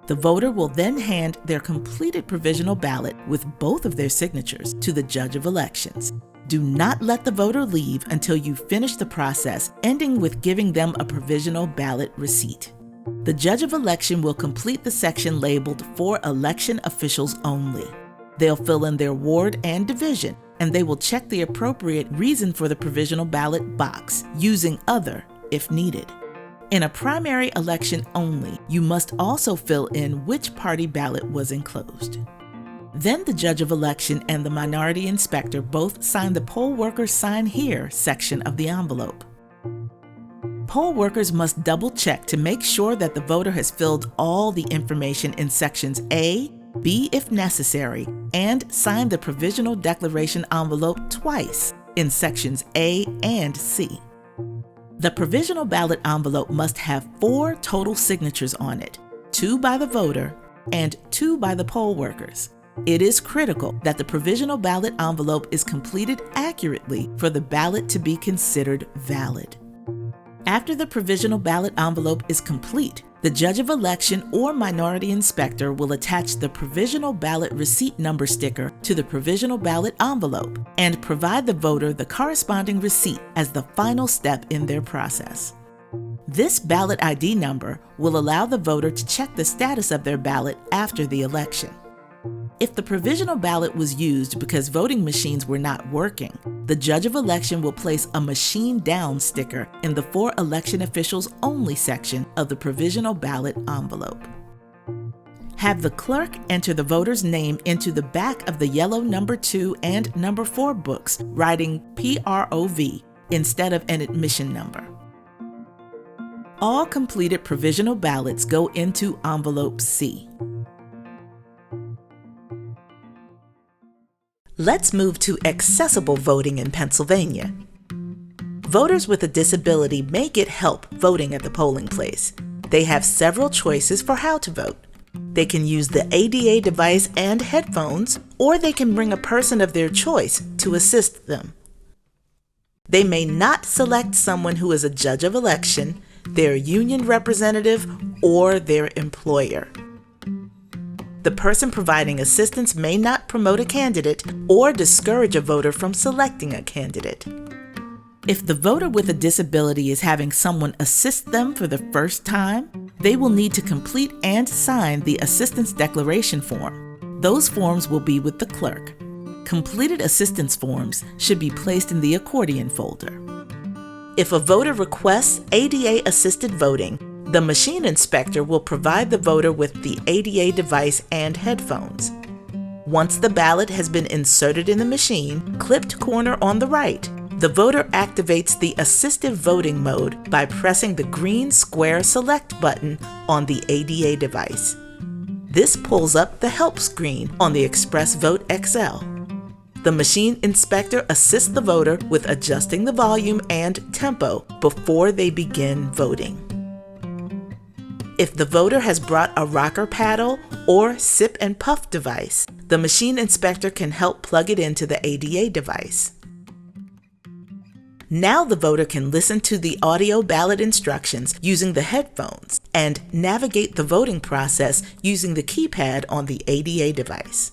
The voter will then hand their completed provisional ballot with both of their signatures to the judge of elections. Do not let the voter leave until you finish the process, ending with giving them a provisional ballot receipt. The judge of election will complete the section labeled for election officials only. They'll fill in their ward and division, and they will check the appropriate reason for the provisional ballot box, using other if needed. In a primary election only, you must also fill in which party ballot was enclosed. Then the judge of election and the minority inspector both sign the poll worker's sign here section of the envelope. Poll workers must double check to make sure that the voter has filled all the information in sections A, B if necessary, and sign the provisional declaration envelope twice in sections A and C. The provisional ballot envelope must have 4 total signatures on it, 2 by the voter and 2 by the poll workers. It is critical that the provisional ballot envelope is completed accurately for the ballot to be considered valid. After the provisional ballot envelope is complete, the judge of election or minority inspector will attach the provisional ballot receipt number sticker to the provisional ballot envelope and provide the voter the corresponding receipt as the final step in their process. This ballot ID number will allow the voter to check the status of their ballot after the election. If the provisional ballot was used because voting machines were not working, the judge of election will place a machine down sticker in the For Election Officials Only section of the provisional ballot envelope. Have the clerk enter the voter's name into the back of the yellow number 2 and number 4 books, writing PROV instead of an admission number. All completed provisional ballots go into envelope C. Let's move to accessible voting in Pennsylvania. Voters with a disability may get help voting at the polling place. They have several choices for how to vote. They can use the ADA device and headphones, or they can bring a person of their choice to assist them. They may not select someone who is a judge of election, their union representative, or their employer. The person providing assistance may not promote a candidate or discourage a voter from selecting a candidate. If the voter with a disability is having someone assist them for the first time, they will need to complete and sign the assistance declaration form. Those forms will be with the clerk. Completed assistance forms should be placed in the accordion folder. If a voter requests ADA-assisted voting, the machine inspector will provide the voter with the ADA device and headphones. Once the ballot has been inserted in the machine, clipped corner on the right, the voter activates the assistive voting mode by pressing the green square select button on the ADA device. This pulls up the help screen on the ExpressvoteXL. The machine inspector assists the voter with adjusting the volume and tempo before they begin voting. If the voter has brought a rocker paddle or sip and puff device, the machine inspector can help plug it into the ADA device. Now the voter can listen to the audio ballot instructions using the headphones and navigate the voting process using the keypad on the ADA device.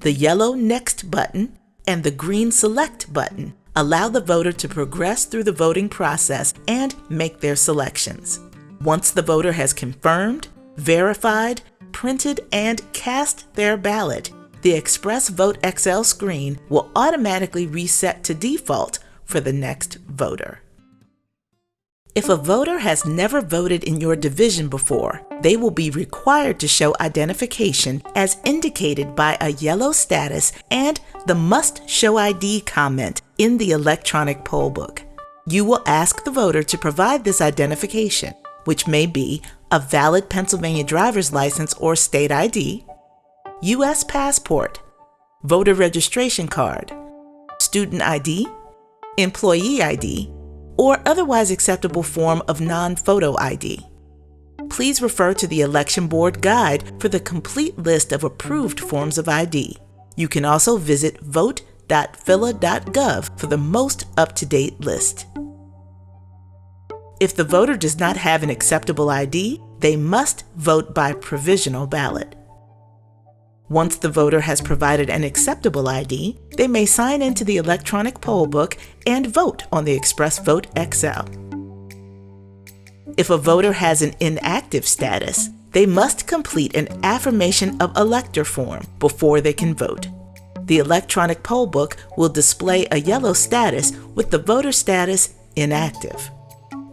The yellow Next button and the green Select button allow the voter to progress through the voting process and make their selections. Once the voter has confirmed, verified, printed, and cast their ballot, the ExpressvoteXL screen will automatically reset to default for the next voter. If a voter has never voted in your division before, they will be required to show identification as indicated by a yellow status and the Must Show ID comment in the electronic poll book. You will ask the voter to provide this identification, which may be a valid Pennsylvania driver's license or state ID, U.S. passport, voter registration card, student ID, employee ID, or otherwise acceptable form of non-photo ID. Please refer to the Election Board Guide for the complete list of approved forms of ID. You can also visit vote.phila.gov for the most up-to-date list. If the voter does not have an acceptable ID, they must vote by provisional ballot. Once the voter has provided an acceptable ID, they may sign into the electronic poll book and vote on the ExpressvoteXL. If a voter has an inactive status, they must complete an affirmation of elector form before they can vote. The electronic poll book will display a yellow status with the voter status inactive.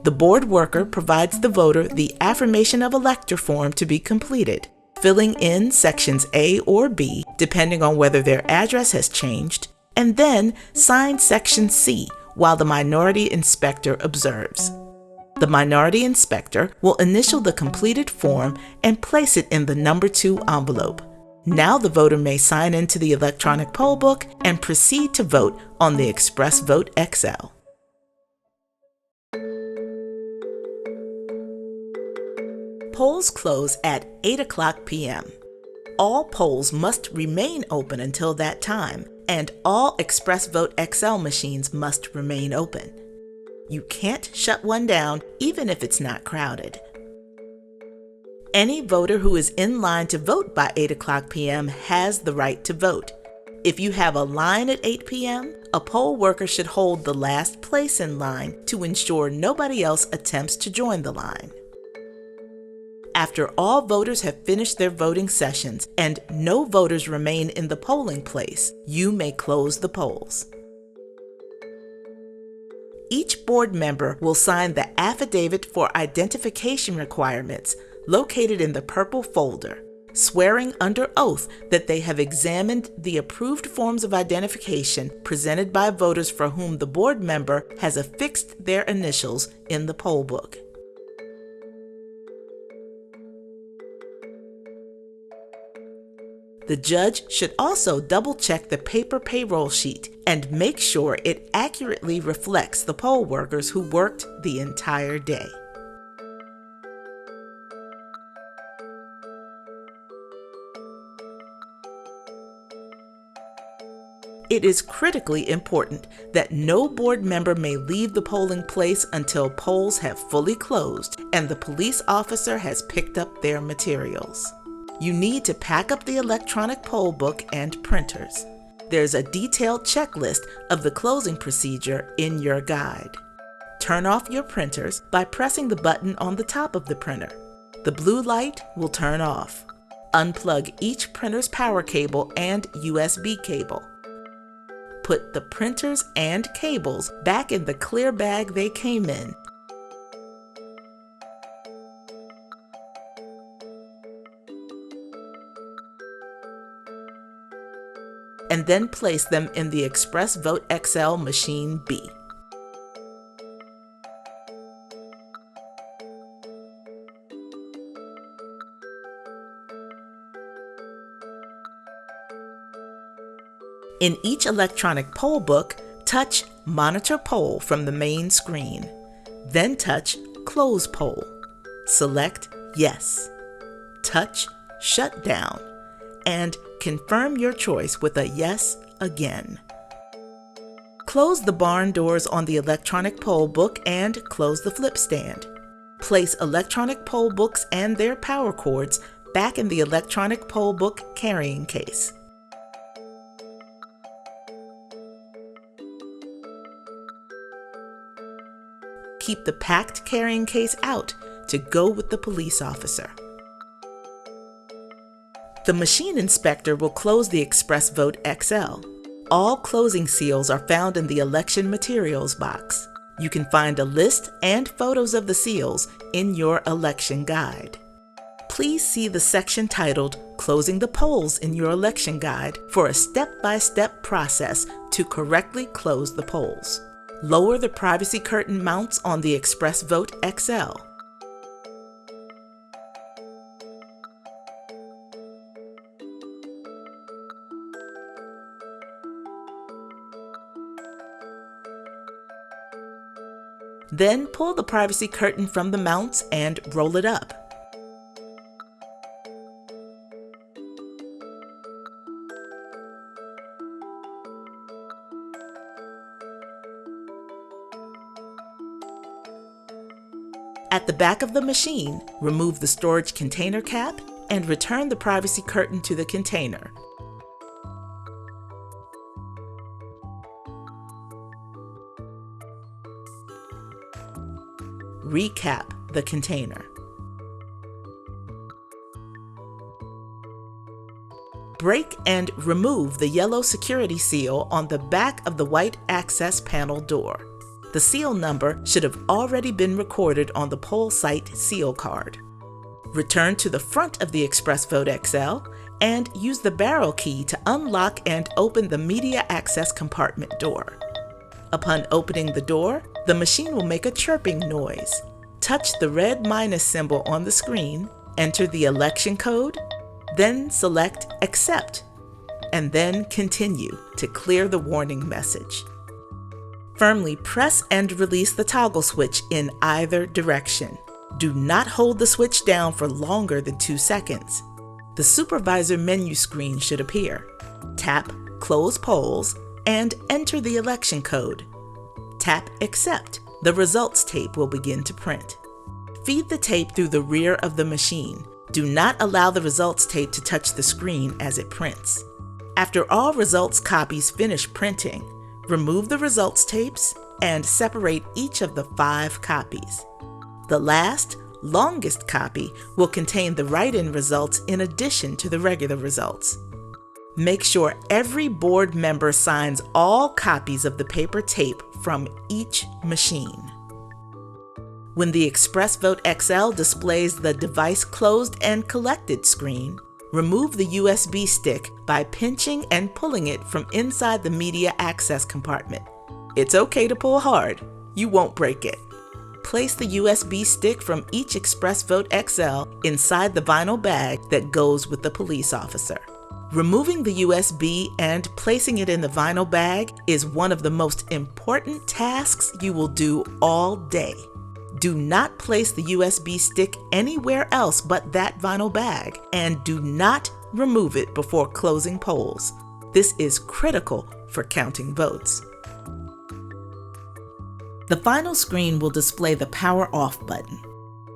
The board worker provides the voter the affirmation of elector form to be completed, filling in sections A or B depending on whether their address has changed, and then sign section C while the minority inspector observes. The minority inspector will initial the completed form and place it in the number 2 envelope. Now the voter may sign into the electronic poll book and proceed to vote on the ExpressvoteXL. Polls close at 8 o'clock p.m. All polls must remain open until that time, and all ExpressvoteXL machines must remain open. You can't shut one down even if it's not crowded. Any voter who is in line to vote by 8 o'clock p.m. has the right to vote. If you have a line at 8 p.m., a poll worker should hold the last place in line to ensure nobody else attempts to join the line. After all voters have finished their voting sessions and no voters remain in the polling place, you may close the polls. Each board member will sign the Affidavit for Identification Requirements located in the purple folder, swearing under oath that they have examined the approved forms of identification presented by voters for whom the board member has affixed their initials in the poll book. The judge should also double-check the paper payroll sheet and make sure it accurately reflects the poll workers who worked the entire day. It is critically important that no board member may leave the polling place until polls have fully closed and the police officer has picked up their materials. You need to pack up the electronic poll book and printers. There's a detailed checklist of the closing procedure in your guide. Turn off your printers by pressing the button on the top of the printer. The blue light will turn off. Unplug each printer's power cable and USB cable. Put the printers and cables back in the clear bag they came in. And then place them in the ExpressvoteXL Machine B. In each electronic poll book, touch Monitor Poll from the main screen. Then touch Close Poll. Select Yes. Touch Shut Down. And confirm your choice with a yes again. Close the barn doors on the electronic poll book and close the flip stand. Place electronic poll books and their power cords back in the electronic poll book carrying case. Keep the packed carrying case out to go with the police officer. The machine inspector will close the ExpressvoteXL. All closing seals are found in the election materials box. You can find a list and photos of the seals in your election guide. Please see the section titled Closing the Polls in your election guide for a step-by-step process to correctly close the polls. Lower the privacy curtain mounts on the ExpressvoteXL. Then pull the privacy curtain from the mounts and roll it up. At the back of the machine, remove the storage container cap and return the privacy curtain to the container. Recap the container. Break and remove the yellow security seal on the back of the white access panel door. The seal number should have already been recorded on the poll site seal card. Return to the front of the ExpressvoteXL and use the barrel key to unlock and open the media access compartment door. Upon opening the door, the machine will make a chirping noise. Touch the red minus symbol on the screen, enter the election code, then select Accept, and then Continue to clear the warning message. Firmly press and release the toggle switch in either direction. Do not hold the switch down for longer than 2 seconds. The supervisor menu screen should appear. Tap Close Polls and enter the election code. Tap Accept. The results tape will begin to print. Feed the tape through the rear of the machine. Do not allow the results tape to touch the screen as it prints. After all results copies finish printing, remove the results tapes and separate each of the 5 copies. The last, longest copy will contain the write-in results in addition to the regular results. Make sure every board member signs all copies of the paper tape from each machine. When the ExpressvoteXL displays the Device Closed and Collected screen, remove the USB stick by pinching and pulling it from inside the media access compartment. It's okay to pull hard. You won't break it. Place the USB stick from each ExpressvoteXL inside the vinyl bag that goes with the police officer. Removing the USB and placing it in the vinyl bag is one of the most important tasks you will do all day. Do not place the USB stick anywhere else but that vinyl bag, and do not remove it before closing polls. This is critical for counting votes. The final screen will display the Power Off button.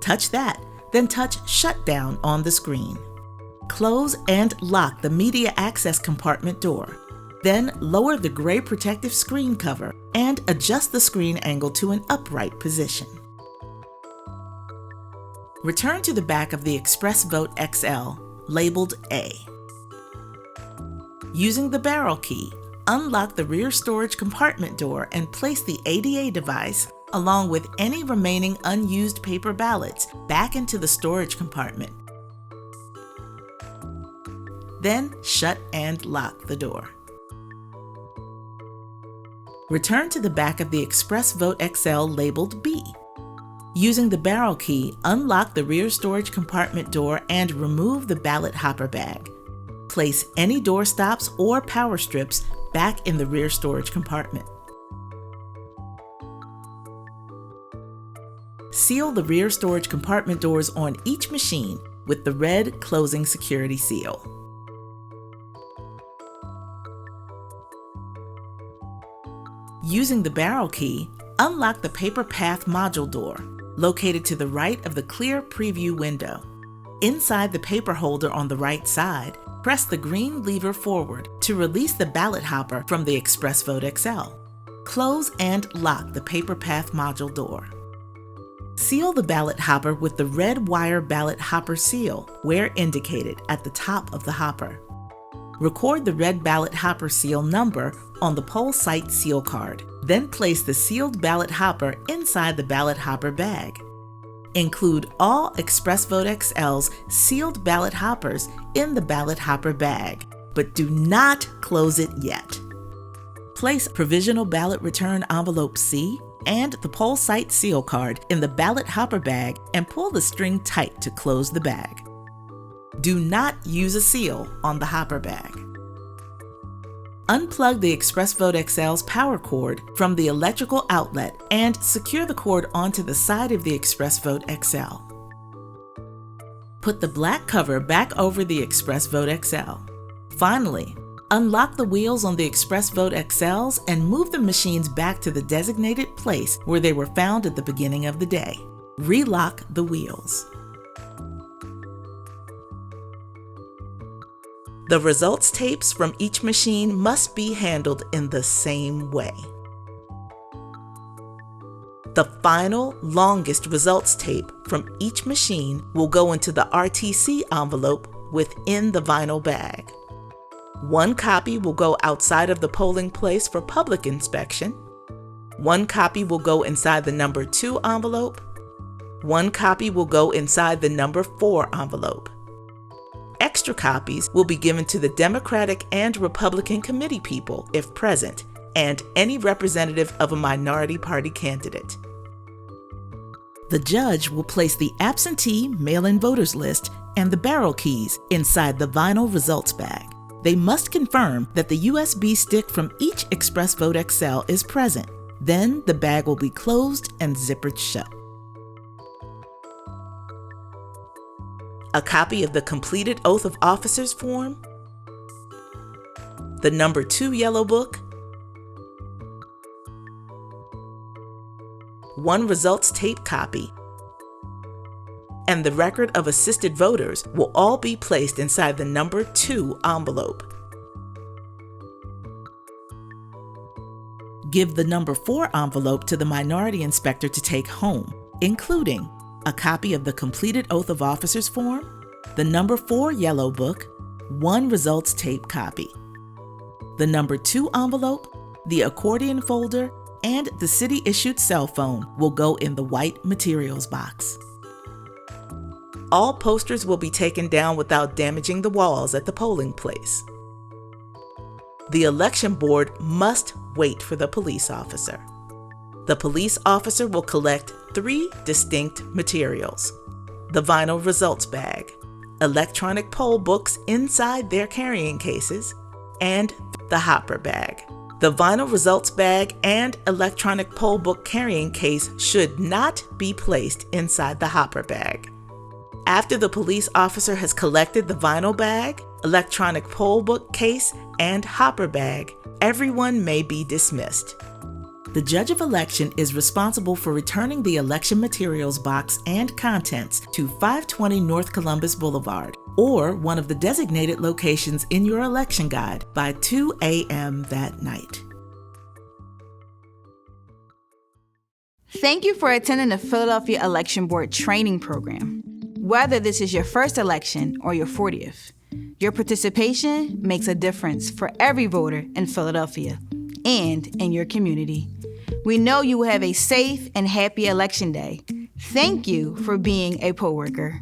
Touch that, then touch Shutdown on the screen. Close and lock the media access compartment door. Then lower the gray protective screen cover and adjust the screen angle to an upright position. Return to the back of the ExpressvoteXL, labeled A. Using the barrel key, unlock the rear storage compartment door and place the ADA device, along with any remaining unused paper ballots, back into the storage compartment. Then shut and lock the door. Return to the back of the ExpressvoteXL labeled B. Using the barrel key, unlock the rear storage compartment door and remove the ballot hopper bag. Place any door stops or power strips back in the rear storage compartment. Seal the rear storage compartment doors on each machine with the red closing security seal. Using the barrel key, unlock the paper path module door, located to the right of the clear preview window. Inside the paper holder on the right side, press the green lever forward to release the ballot hopper from the ExpressvoteXL. Close and lock the paper path module door. Seal the ballot hopper with the red wire ballot hopper seal where indicated at the top of the hopper. Record the red ballot hopper seal number on the poll site seal card. Then place the sealed ballot hopper inside the ballot hopper bag. Include all ExpressvoteXL's sealed ballot hoppers in the ballot hopper bag, but do not close it yet. Place Provisional Ballot Return Envelope C and the poll site seal card in the ballot hopper bag and pull the string tight to close the bag. Do not use a seal on the hopper bag. Unplug the ExpressvoteXL's power cord from the electrical outlet and secure the cord onto the side of the ExpressvoteXL. Put the black cover back over the ExpressvoteXL. Finally, unlock the wheels on the ExpressvoteXLs and move the machines back to the designated place where they were found at the beginning of the day. Relock the wheels. The results tapes from each machine must be handled in the same way. The final, longest results tape from each machine will go into the RTC envelope within the vinyl bag. One copy will go outside of the polling place for public inspection. One copy will go inside the number 2 envelope. One copy will go inside the number 4 envelope. Extra copies will be given to the Democratic and Republican committee people, if present, and any representative of a minority party candidate. The judge will place the absentee mail-in voters list and the barrel keys inside the vinyl results bag. They must confirm that the USB stick from each ExpressvoteXL is present. Then the bag will be closed and zippered shut. a copy of the completed Oath of Officers form, the number 2 yellow book, 1 results tape copy, and the record of assisted voters will all be placed inside the number 2 envelope. Give the number 4 envelope to the minority inspector to take home, including a copy of the completed Oath of Officers form, the number 4 yellow book, 1 results tape copy. The number 2 envelope, the accordion folder, and the city-issued cell phone will go in the white materials box. All posters will be taken down without damaging the walls at the polling place. The election board must wait for the police officer. The police officer will collect 3 distinct materials: the vinyl results bag, electronic poll books inside their carrying cases, and the hopper bag. The vinyl results bag and electronic poll book carrying case should not be placed inside the hopper bag. After the police officer has collected the vinyl bag, electronic poll book case, and hopper bag, everyone may be dismissed. The judge of election is responsible for returning the election materials box and contents to 520 North Columbus Boulevard or one of the designated locations in your election guide by 2 a.m. that night. Thank you for attending the Philadelphia Election Board training program. Whether this is your first election or your 40th, your participation makes a difference for every voter in Philadelphia and in your community. We know you will have a safe and happy election day. Thank you for being a poll worker.